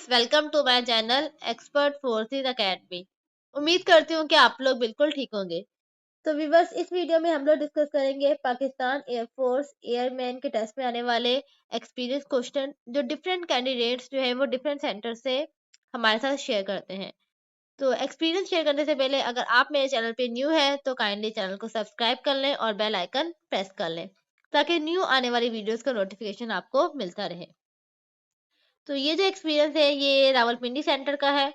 Welcome to my channel expert forces academy. उम्मीद करती हूँ कि आप लोग बिल्कुल ठीक होंगे। तो व्यूअर्स, इस वीडियो में हम लोग डिस्कस करेंगे पाकिस्तान एयरफोर्स एयरमैन के टेस्ट में आने वाले एक्सपीरियंस क्वेश्चन, जो डिफरेंट कैंडिडेट्स जो है वो डिफरेंट सेंटर से हमारे साथ शेयर करते हैं। तो एक्सपीरियंस शेयर करने से पहले अगर आप मेरे चैनल पे न्यू है तो काइंडली चैनल को सब्सक्राइब कर लें और बेल आइकन प्रेस कर लें, ताकि न्यू आने वाली वीडियोस का नोटिफिकेशन आपको मिलता रहे। तो ये जो एक्सपीरियंस है ये रावलपिंडी सेंटर का है।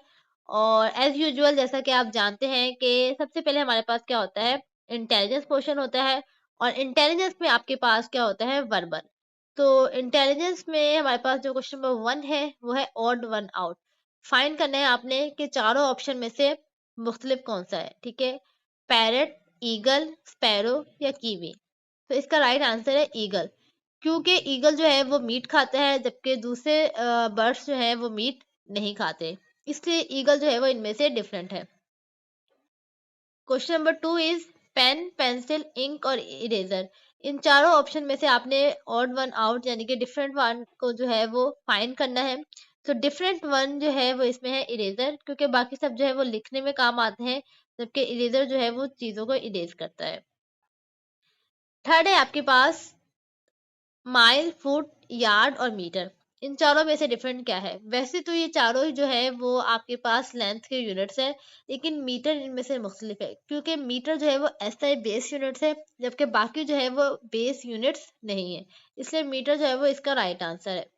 और एज यूजुअल जैसा कि आप जानते हैं कि सबसे पहले हमारे पास क्या होता है, इंटेलिजेंस पोर्शन होता है। और इंटेलिजेंस में आपके पास क्या होता है, वर्बल। तो इंटेलिजेंस में हमारे पास जो क्वेश्चन नंबर 1 है वो है ऑड वन आउट। फाइंड करना है आपने कि चारों ऑप्शन में से मुख्तलिफ कौन सा है। ठीक है, पैरट, ईगल, स्पैरो या कीवी। तो इसका राइट आंसर है ईगल, क्योंकि ईगल जो है वो मीट खाता है जबकि दूसरे बर्ड्स जो है वो मीट नहीं खाते, इसलिए ईगल जो है वो इनमें से डिफरेंट है। Question number 2 is pen, pencil, ink और इरेजर। इन चारों ऑप्शन में से आपने ऑड वन आउट यानी कि डिफरेंट वन को जो है वो फाइंड करना है। तो डिफरेंट वन जो है वो इसमें है इरेजर, क्योंकि बाकी सब जो है वो लिखने में काम आते हैं, जबकि इरेजर जो है वो चीजों को इरेज करता है। थर्ड है आपके पास माइल, फुट, यार्ड और मीटर। इन चारों में से डिफरेंट क्या है? वैसे तो ये चारों ही जो है वो आपके पास लेंथ के यूनिट्स है, लेकिन मीटर इनमें से मुख्तलिफ है, क्योंकि मीटर जो है वो एसआई बेस यूनिट्स है, जबकि बाकी जो है वो बेस यूनिट्स नहीं है, इसलिए मीटर जो है वो इसका राइट आंसर है।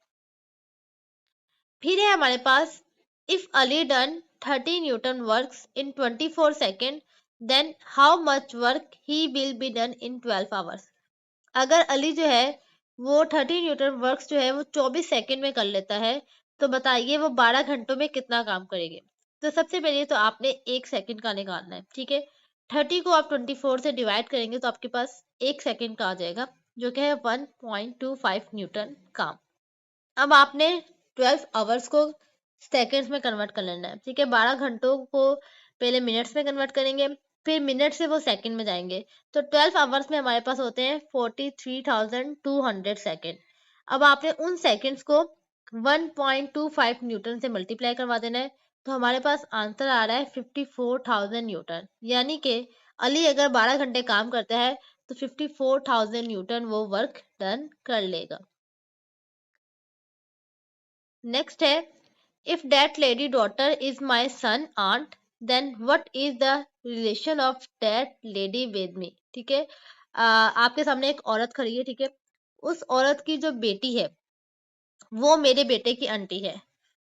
फिर है हमारे पास if Ali done 30 Newton works in 24 second, then how much work he will be done in 12 hours. अगर अली जो है वो 30 न्यूटन वर्क्स जो है वो 24 सेकंड में कर लेता है, तो बताइए वो 12 घंटों में कितना काम करेंगे। तो सबसे पहले तो आपने 1 सेकंड का निकालना है। ठीक है, 30 को आप 24 से डिवाइड करेंगे तो आपके पास 1 सेकंड का आ जाएगा, जो कि है 1.25 न्यूटन काम। अब आपने 12 आवर्स को सेकंड्स में कन्वर्ट कर लेना है। ठीक है, 12 घंटों को पहले मिनट्स में कन्वर्ट करेंगे, फिर मिनट से वो सेकंड में जाएंगे। तो 12 आवर्स में हमारे पास होते हैं 43,200 सेकंड। अब आपने उन सेकंड्स को 1.25 न्यूटन से मल्टीप्लाई करवा देना है, तो हमारे पास आंसर आ रहा है 54,000 न्यूटन। यानी कि अली अगर 12 घंटे काम करता है तो 54,000 न्यूटन वो वर्क डन कर लेगा। नेक्स्ट है if that lady daughter is my son aunt, then what is the relation of that lady with me. ठीक है, आपके सामने एक औरत खड़ी है। ठीक है, उस औरत की जो बेटी है वो मेरे बेटे की आंटी है।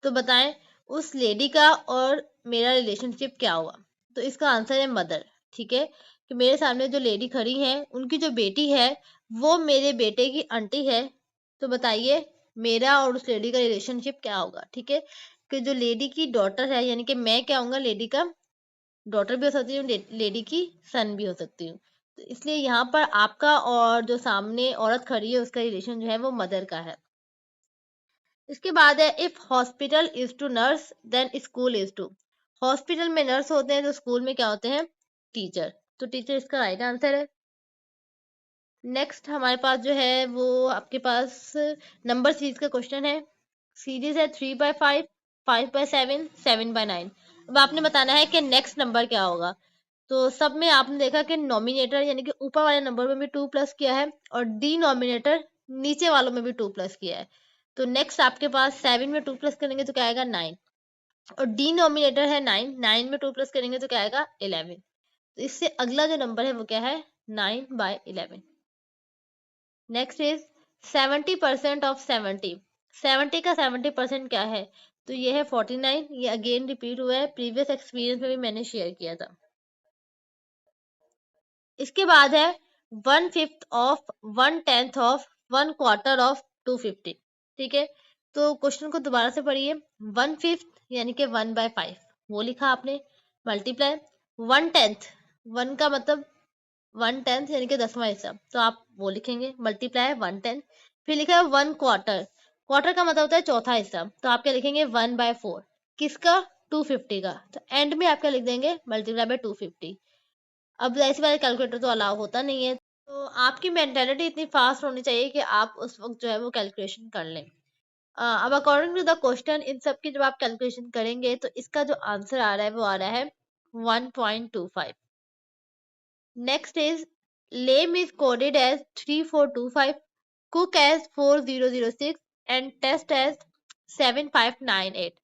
तो बताएं उस लेडी का और मेरा रिलेशनशिप क्या हुआ। तो इसका आंसर है मदर। ठीक है, कि मेरे सामने जो लेडी खड़ी है उनकी जो बेटी है वो मेरे बेटे की आंटी है। तो बताइए मेरा और उस लेडी का रिलेशनशिप क्या होगा। ठीक है, कि जो लेडी की डॉटर है यानी कि मैं क्या होऊंगा, लेडी का डॉटर भी हो सकती हूँ, लेडी की सन भी हो सकती हूँ। तो इसलिए यहाँ पर आपका और जो सामने औरत खड़ी है उसका रिलेशन जो है वो मदर का है। इसके बाद है if hospital is to nurse then school is to. Hospital में नर्स होते हैं तो स्कूल में क्या होते हैं, टीचर। तो टीचर इसका राइट आंसर है। नेक्स्ट हमारे पास जो है वो आपके पास नंबर सीरीज का क्वेश्चन है। सीरीज है 3/5, 5/7, 7/9। अब आपने बताना है कि नेक्स्ट नंबर क्या होगा। तो सब में आपने देखा कि नॉमिनेटर यानी कि ऊपर वाले नंबर में भी 2 प्लस किया है और डिनोमिनेटर नीचे वालों में भी 2 प्लस किया है। तो नेक्स्ट आपके पास 7 में 2 प्लस करेंगे तो क्या आएगा 9, और डिनोमिनेटर है 9, 9 में 2 प्लस करेंगे तो क्या आएगा 11। तो इससे अगला जो नंबर है वो क्या है, 9/11। Next is 70% of 70। 70 का 70% क्या है, तो ये है 49। ये अगेन रिपीट हुआ है, प्रीवियस एक्सपीरियंस में भी मैंने शेयर किया था। इसके बाद है 1/5 ऑफ, 1/10 ऑफ, 1/4 ऑफ 250। ठीक है, तो क्वेश्चन को दोबारा से पढ़िए। 1/5 यानी कि 1/5 वो लिखा आपने, मल्टीप्लाई 1/10, 1 का मतलब 1/10 यानी कि 10वां हिस्सा, तो आप वो लिखेंगे मल्टीप्लाई 1/10। फिर लिखा है 1/4, क्वार्टर का मतलब होता है चौथा हिस्सा, तो आप क्या लिखेंगे 1/4। किसका, 250 का। तो एंड में आप क्या लिख देंगे, मल्टीप्लाई बाय 250। अब ऐसी वाले कैलकुलेटर तो अलाउ होता नहीं है, तो आपकी मेंटालिटी इतनी फास्ट होनी चाहिए कि आप उस वक्त जो है वो कैलकुलेशन कर लें। अब अकॉर्डिंग टू द क्वेश्चन इन सब की जब आप कैलकुलेशन करेंगे तो इसका जो आंसर आ रहा है वो आ रहा है 1.25। Next is lame is coded as 3425, cook as 4006 and test as 7598।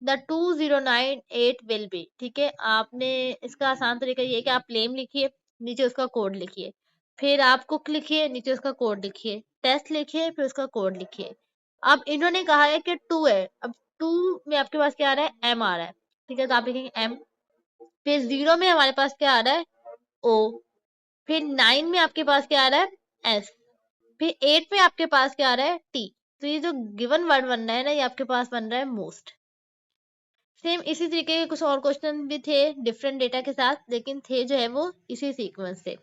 The 2098 will be। ठीक है, आपने इसका आसान तरीका ये है कि आप लेम लिखिए, नीचे उसका कोड लिखिए, फिर आप कुक लिखिए, नीचे उसका कोड लिखिए, टेस्ट लिखिए, फिर उसका कोड लिखिए। अब इन्होंने कहा है कि 2 है, अब 2 में आपके पास क्या आ रहा है, एम आ रहा है। ठीक है, तो आप लिखेंगे एम। फिर 0 में हमारे पास क्या आ रहा है, ओ। फिर 9 में आपके पास क्या आ रहा है, एस। फिर 8 में आपके पास क्या आ रहा है, टी। तो ये जो गिवन वर्ड बन रहा है ना, ये आपके पास बन रहा है मोस्ट। सेम इसी तरीके के कुछ और क्वेश्चन भी थे डिफरेंट डेटा के साथ, लेकिन थे जो है वो इसी सीक्वेंस से।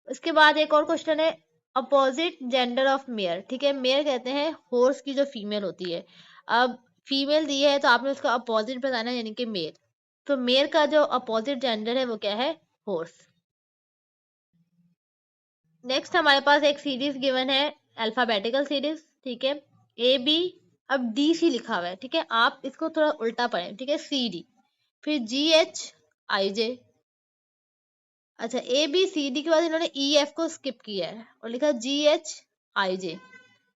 उसके बाद एक और क्वेश्चन है अपोजिट जेंडर ऑफ मेयर। ठीक है, मेयर कहते हैं हॉर्स की जो फीमेल होती है। अब फीमेल दी है तो आपने उसका अपोजिट बताना है, यानी कि मेयर। तो मेयर का जो अपोजिट जेंडर है वो क्या है, हॉर्स। नेक्स्ट हमारे पास एक सीरीज गिवन है, अल्फाबेटिकल सीरीज। ठीक है, ए बी, अब डी सी लिखा हुआ है। ठीक है, आप इसको थोड़ा उल्टा पढ़ें। ठीक है, सी डी, फिर जी एच आई जे। अच्छा, ए बी सी डी के बाद इन्होंने ई एफ को स्किप किया है और लिखा जी एच आई जे।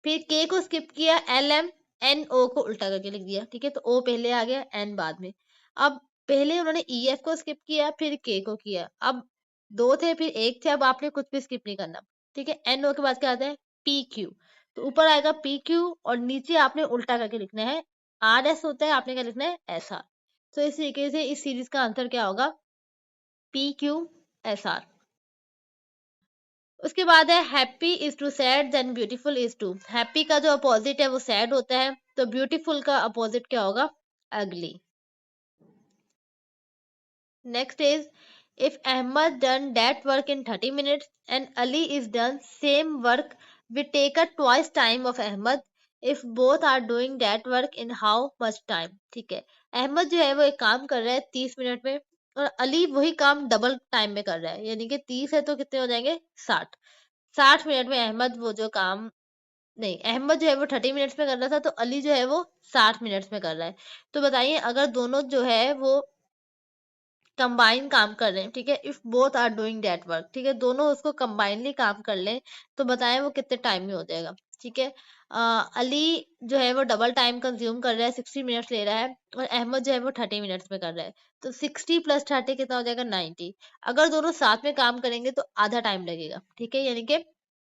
फिर के को स्किप किया, एल एम एन ओ को उल्टा करके लिख दिया। ठीक है, तो ओ पहले आ गया, एन बाद में। अब पहले उन्होंने ई एफ को स्किप किया, फिर के को किया। अब दो थे फिर एक थे, अब आपने कुछ भी स्किप नहीं करना। ठीक है, एन ओ के बाद क्या आता है, पी क्यू। तो ऊपर आएगा पी क्यू और नीचे आपने उल्टा करके लिखना है, आर एस होता है, आपने क्या लिखना है, एस आर। तो इस तरीके से इस सीरीज का आंसर क्या होगा, पी क्यू एस आर। उसके बाद है happy is to sad then beautiful is to. Happy का जो अपोजिट है वो सैड होता है, तो ब्यूटीफुल का अपोजिट क्या होगा, अगली। Next is if Ahmad done that work in 30 minutes and Ali is done same work we take a twice time of Ahmad if both are doing that work in how much time. ठीक है, अहमद जो है वो एक काम कर रहा है 30 मिनट में और अली वही काम डबल टाइम में कर रहा है, यानी कि 30 है तो कितने हो जाएंगे, 60। 60 मिनट में अहमद वो जो काम, नहीं, अहमद जो है वो 30 मिनट्स में कर रहा था, तो अली जो है वो 60 मिनट्स में कर रहा है। तो बताइए अगर दोनों जो है वो कंबाइन काम कर रहे हैं, ठीक है, if both are doing that work, ठीक है, दोनों उसको कंबाइनली काम कर लें तो बताएं वो कितने टाइम में हो जाएगा। ठीक है, अली जो है वो डबल टाइम कंज्यूम कर रहा है, 60 मिनट्स ले रहा है, और अहमद जो है वो 30 मिनट्स में कर रहा है। तो 60 + 30 कितना हो जाएगा, 90। अगर दोनों साथ में काम करेंगे तो आधा टाइम लगेगा। ठीक है, यानी कि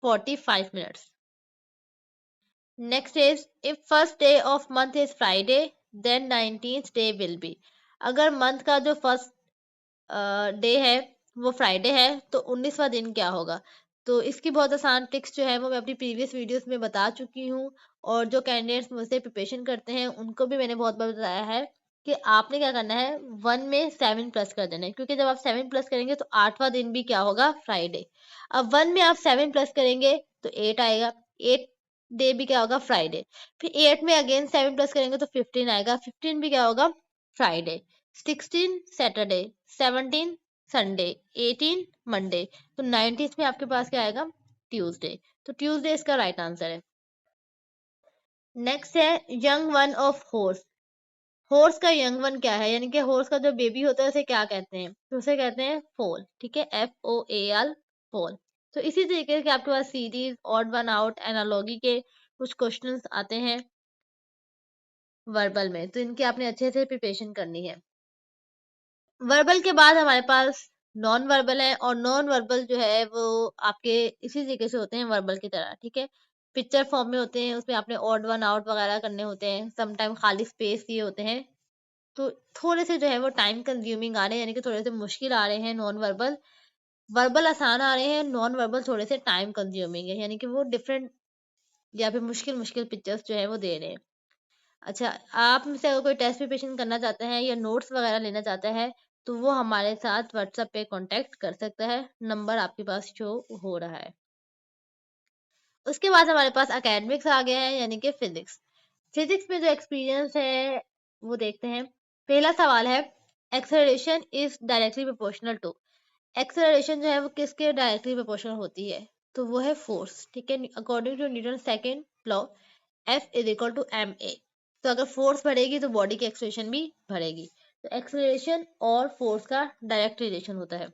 45 minutes. Next is if first day of month is Friday then 19th day will be. अगर मंथ का जो फर्स्ट डे है वो फ्राइडे है तो 19वां दिन क्या होगा। तो इसकी बहुत आसान ट्रिक्स जो है वो मैं अपनी प्रीवियस वीडियोस में बता चुकी हूँ, और जो कैंडिडेट्स मुझसे प्रिपरेशन करते हैं उनको भी मैंने बहुत बार बताया है कि आपने क्या करना है, 1 में 7 प्लस कर देना है, क्योंकि जब आप 7 प्लस करेंगे तो 8वां दिन भी क्या होगा, फ्राइडे। अब 1 में आप 7 प्लस करेंगे तो 8 आएगा, 8 डे भी क्या होगा, फ्राइडे। फिर 8 में अगेन 7 प्लस करेंगे तो 15 आएगा, 15 भी क्या होगा, फ्राइडे। 16 Saturday, 17 Sunday, 18 Monday. तो 19th में आपके पास क्या आएगा, ट्यूसडे। तो ट्यूसडे इसका राइट आंसर है। नेक्स्ट है young one of horse. Horse का यंग वन क्या है, यानी कि हॉर्स का जो बेबी होता है उसे क्या कहते हैं, तो उसे कहते हैं फोल। ठीक है, FOAL, फोल। तो इसी तरीके से आपके पास series, odd one out, analogy के कुछ क्वेश्चंस आते हैं वर्बल में, तो इनकी आपने अच्छे से प्रिपरेशन करनी है। वर्बल के बाद हमारे पास नॉन वर्बल है, और नॉन वर्बल जो है वो आपके इसी तरीके से होते हैं वर्बल की तरह। ठीक है, पिक्चर फॉर्म में होते हैं, उसमें आपने ऑड वन आउट वगैरह करने होते हैं, समटाइम खाली स्पेस दिए होते हैं। तो थोड़े से जो है वो टाइम कंज्यूमिंग आ रहे हैं, यानी कि थोड़े से मुश्किल आ रहे हैं नॉन वर्बल। वर्बल आसान आ रहे हैं, नॉन वर्बल थोड़े से टाइम कंज्यूमिंग है, यानी कि वो डिफरेंट या फिर मुश्किल मुश्किल पिक्चर्स जो है वो दे रहे हैं। अच्छा, आप में से अगर कोई टेस्ट प्रिपरेशन करना चाहता है या नोट्स वगैरह लेना चाहता है तो वो हमारे साथ व्हाट्सएप पे कांटेक्ट कर सकता है, नंबर आपके पास शो हो रहा है। उसके बाद हमारे पास एकेडमिक्स आ गया है, यानी कि फिजिक्स। फिजिक्स में जो एक्सपीरियंस है वो देखते हैं। पहला सवाल है acceleration is directly proportional to. Acceleration जो है वो किसके डायरेक्टली प्रोपोर्शनल होती है, तो वो है फोर्स। ठीक है, according to Newton second law F is equal to m a. तो अगर फोर्स बढ़ेगी तो बॉडी की एक्सेलरेशन भी बढ़ेगी। तो एक्सेलरेशन और फोर्स का डायरेक्ट रिलेशन होता है।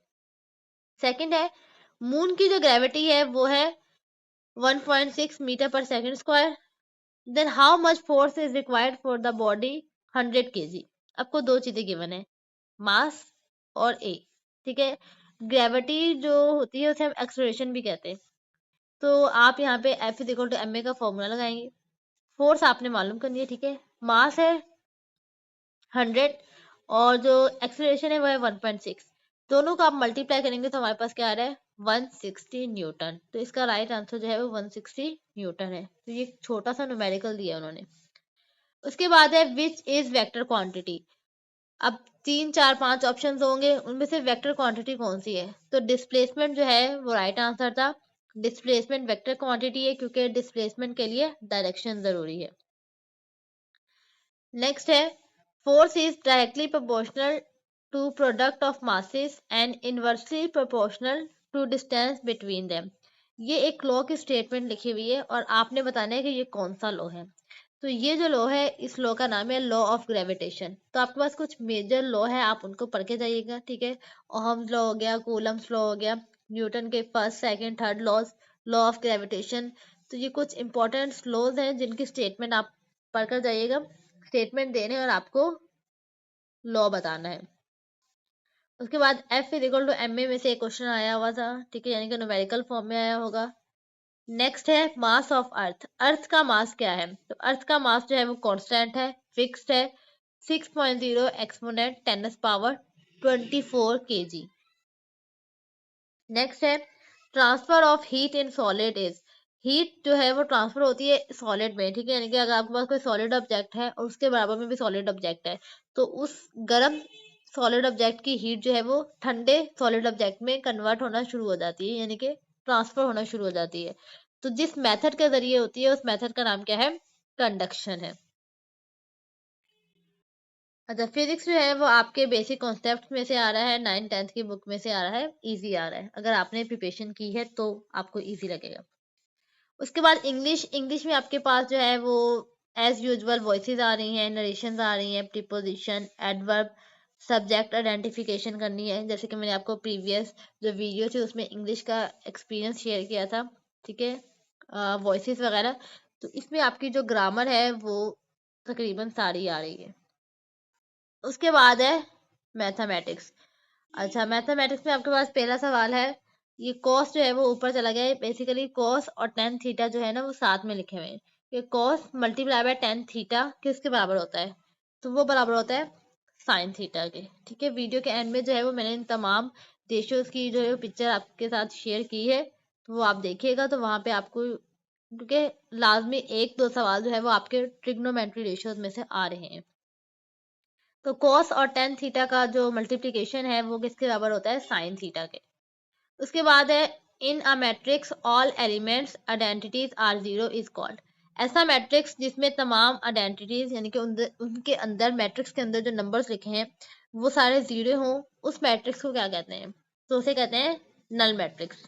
सेकंड है, मून की जो ग्रेविटी है वो है 1.6 metre per second square. Then how much force is required for the body 100 kg. आपको दो चीजें गिवन है, मास और ए। ठीक है, ग्रेविटी जो होती है उसे हम एक्सेलरेशन भी कहते हैं। तो आप यहाँ पे F is equal to m a का फॉर्मूला लगाएंगे। फोर्स आपने मालूम करनी है। ठीक है, मास है 100 और जो एक्सेलरेशन है वो है 1.6। दोनों को आप मल्टीप्लाई करेंगे तो हमारे पास क्या आ रहा है 160 न्यूटन। तो इसका राइट आंसर जो है वो 160 न्यूटन है। तो ये छोटा सा न्यूमेरिकल दिया उन्होंने। उसके बाद है विच इज वेक्टर क्वांटिटी। अब 3 4 5 ऑप्शंस होंगे, उनमें से वेक्टर क्वांटिटी कौन सी है। तो डिस्प्लेसमेंट जो है वो राइट आंसर था। डिस्प्लेसमेंट वेक्टर क्वांटिटी है क्योंकि डिस्प्लेसमेंट के लिए डायरेक्शन जरूरी है। नेक्स्ट है force is directly proportional to product of masses and inversely proportional to distance between them. ये एक लॉ की स्टेटमेंट लिखी हुई है और आपने बताना है कि ये कौन सा लॉ है। तो ये जो लॉ है इस लॉ का नाम है लॉ ऑफ ग्रेविटेशन। तो आपके पास कुछ मेजर लॉ है, आप उनको पढ़ के जाइएगा। ठीक है, ओहम्स लॉ हो गया, कूलम्स लॉ हो गया, न्यूटन के first second third laws, law of gravitation. तो ये कुछ इंपॉर्टेंट लॉज हैं जिनकी स्टेटमेंट आप पढ़कर जाइएगा। स्टेटमेंट देने और आपको लॉ बताना है। उसके बाद F is equal to m a में से एक क्वेश्चन आया हुआ था। ठीक है, यानी कि न्यूमेरिकल फॉर्म में आया होगा। नेक्स्ट है मास ऑफ अर्थ। अर्थ का मास क्या है। तो अर्थ का मास जो है वो कांस्टेंट है, फिक्स्ड है, 6.0 एक्सपोनेंट 10 पावर 24 kg। नेक्स्ट है transfer of heat in solid is. Heat जो है वो ट्रांसफर होती है सॉलिड में। ठीक है, यानी कि अगर आपके पास कोई सॉलिड ऑब्जेक्ट है और उसके बराबर में भी सॉलिड ऑब्जेक्ट है तो उस गर्म सॉलिड ऑब्जेक्ट की हीट जो है वो ठंडे सॉलिड ऑब्जेक्ट में कन्वर्ट होना शुरू हो जाती है, यानी कि ट्रांसफर होना शुरू हो जाती है। तो जिस मेथड के जरिए होती है उस मेथड का नाम क्या है, कंडक्शन है। अच्छा, फिजिक्स जो है वो आपके बेसिक कॉन्सेप्ट में से आ रहा है, 9th 10th की बुक में से आ रहा है, इजी आ रहा है। अगर आपने प्रिपरेशन की है तो आपको इजी लगेगा। उसके बाद इंग्लिश। इंग्लिश में आपके पास जो है वो एज यूजुअल वॉइसेस आ रही हैं, नरेशंस आ रही हैं, प्रीपोजिशन, एडवर्ब, सब्जेक्ट आइडेंटिफिकेशन करनी है। जैसे कि मैंने आपको प्रीवियस जो वीडियो थी उसमें इंग्लिश का एक्सपीरियंस शेयर किया था। ठीक है, वॉइसेस वगैरह। तो इसमें आपकी जो ग्रामर है वो तकरीबन सारी आ रही है। उसके बाद है मैथमेटिक्स। अच्छा, मैथमेटिक्स में आपके पास पहला सवाल है, ये कॉस जो है वो ऊपर चला गया है। बेसिकली कॉस और टेन थीटा जो है ना वो साथ में लिखे हुए हैं। ये cos multiply by tan theta किसके बराबर होता है, तो वो बराबर होता है साइन थीटा के। ठीक है, वीडियो के एंड में जो है वो मैंने इन तमाम रेशियोज की जो है पिक्चर आपके साथ शेयर की है, तो वो आप देखिएगा। तो वहां पे आपको, क्योंकि लाजमी एक दो सवाल जो है वो आपके ट्रिग्नोमेट्री रेशियोज में से आ रहे हैं। तो कॉस और टेन थीटा का जो मल्टीप्लिकेशन है वो किसके बराबर होता है, साइन थीटा के। उसके बाद है in a matrix all elements identities are zero is called. ऐसा मैट्रिक्स जिसमें तमाम आइडेंटिटीज यानी कि उनके अंदर मैट्रिक्स के अंदर जो नंबर्स लिखे हैं वो सारे जीरो हों, उस मैट्रिक्स को क्या कहते हैं, तो उसे कहते हैं नल मैट्रिक्स।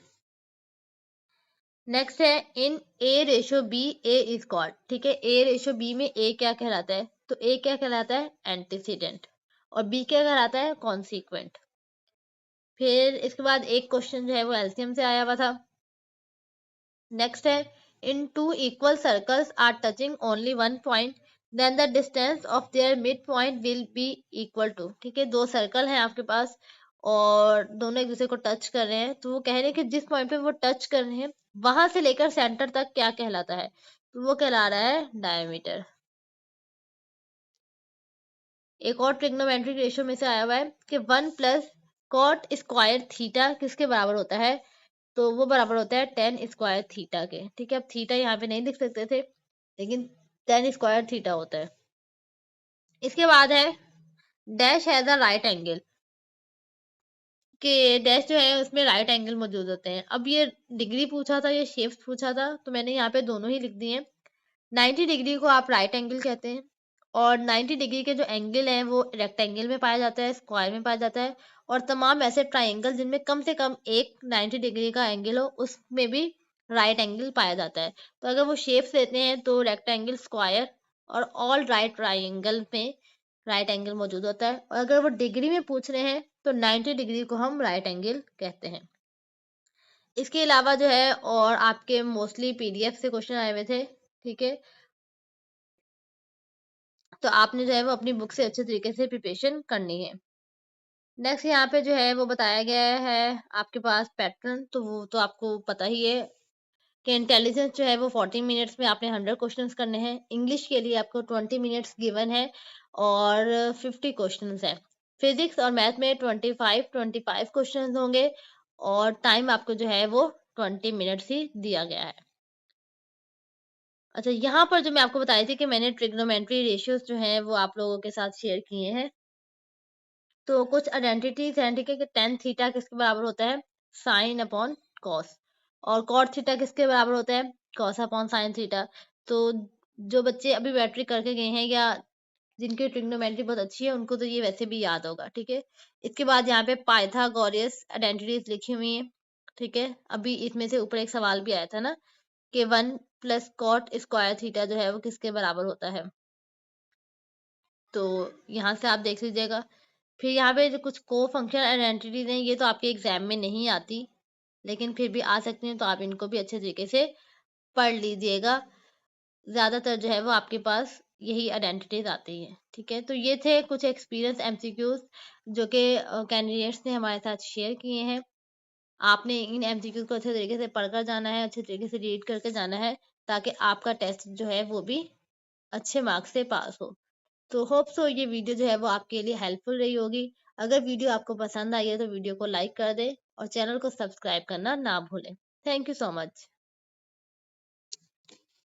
नेक्स्ट है in a ratio B A is called. ठीक है, ए रेशो बी में ए क्या कहलाता है, तो ए क्या कहलाता है, एंटीसीडेंट, और बी क्या कहलाता है, कॉन्सिक्वेंट। फिर इसके बाद एक क्वेश्चन जो है वो एलसीएम से आया हुआ था। नेक्स्ट है in two equal circles are touching only one point then the distance of their mid point will be equal to. ठीक है, दो सर्कल हैं आपके पास और दोनों एक दूसरे को टच कर रहे हैं, तो वो कह रहे हैं कि जिस पॉइंट पे वो टच कर रहे हैं वहां से लेकर सेंटर तक क्या कहलाता है, तो वो कहला रहा है डायमीटर। एक और ट्रिग्नोमेट्रिक रेशियो में से आया हुआ है कि 1 + कॉट स्क्वायर थीटा किसके बराबर होता है, तो वो बराबर होता है टेन स्क्वायर थीटा के। ठीक है, अब थीटा यहाँ पे नहीं लिख सकते थे लेकिन टेन स्क्वायर थीटा होता है। इसके बाद है dash has a right angle, कि डैश जो है उसमें राइट एंगल मौजूद होते हैं। अब ये डिग्री पूछा था, ये शेप्स पूछा था, तो मैंने यहाँ पे दोनों ही लिख दिए हैं। 90 डिग्री को आप राइट एंगल कहते हैं और 90 डिग्री के जो एंगल हैं वो रेक्टेंगल में पाया जाता है, स्क्वायर में पाया जाता है, और तमाम ऐसे ट्राइंगल जिनमें कम से कम एक 90 डिग्री का एंगल हो उसमें भी राइट एंगल पाया जाता है। तो अगर वो शेप्स देते हैं तो रेक्टेंगल, स्क्वायर और ऑल राइट ट्रायंगल में राइट एंगल मौजूद होता है। और अगर वो डिग्री में पूछ रहे हैं तो 90 डिग्री को हम राइट एंगल कहते हैं। इसके अलावा जो है और आपके मोस्टली पीडीएफ से क्वेश्चन आए हुए थे, ठीक है? तो आपने जो है वो अपनी बुक से अच्छे तरीके से प्रिपरेशन करनी है। नेक्स्ट यहाँ पे जो है वो बताया गया है आपके पास पैटर्न, तो वो तो आपको पता ही है कि इंटेलिजेंस जो है वो 40 मिनट्स में आपने 100 क्वेश्चंस करने हैं। इंग्लिश के लिए आपको 20 मिनट्स गिवन है और 50 क्वेश्चंस हैं। फिजिक्स और मैथ में 25 क्वेश्चंस होंगे और टाइम आपको जो है वो 20 मिनट्स ही दिया गया है। अच्छा, यहाँ पर जो मैं आपको बताई थी कि मैंने ट्रिग्नोमेट्री रेशियोज़ जो हैं वो आप लोगों के साथ शेयर किए हैं। तो कुछ आइडेंटिटीज़ हैं, ठीक है? कि tan थीटा किसके बराबर होता है? sin upon cos। और cot थीटा किसके बराबर होता है? cos upon sin theta. तो जो बच्चे अभी मैट्रिक करके गए हैं या जिनकी ट्रिग्नोमेट्री बहुत अच्छी है, उनको तो ये वैसे भी याद होगा, ठीक है? इसके बाद यहाँ पे पाइथागोरस आइडेंटिटीज़ लिखी हुई हैं, ठीक है? अभी इसमें से ऊपर एक सवाल भी आया था ना कि 1 प्लस cot स्क्वायर थीटा जो है वो किसके बराबर होता है? तो यहाँ से आप देख लीजिएगा। फिर यहाँ पे जो कुछ को-फंक्शनल आइडेंटिटीज़ हैं, ये तो आपके एग्ज़ाम में नहीं आती, लेकिन फिर भी आ सकती हैं, तो आप इनको भी अच्छे तरीके से पढ़ लीजिएगा। ज़्यादातर जो है वो आपके पास यही आइडेंटिटीज़ आती हैं, ठीक है? तो ये थे कुछ एक्सपीरियंस एमसीक्यूज़ जो कि कैंडिडेट्स ने हमारे साथ शेयर किए हैं। आपने इन एमसीक्यूज़ को अच्छे तरीके से पढ़कर जाना है, अच्छे तरीके से रीड करके जाना है, ताकि आपका टेस्ट जो है वो भी अच्छे मार्क्स से पास हो। तो होप सो ये वीडियो जो है वो आपके लिए हेल्पफुल रही होगी। अगर वीडियो आपको पसंद आई है तो वीडियो को लाइक कर दें और चैनल को सब्सक्राइब करना ना भूलें। Thank you so much.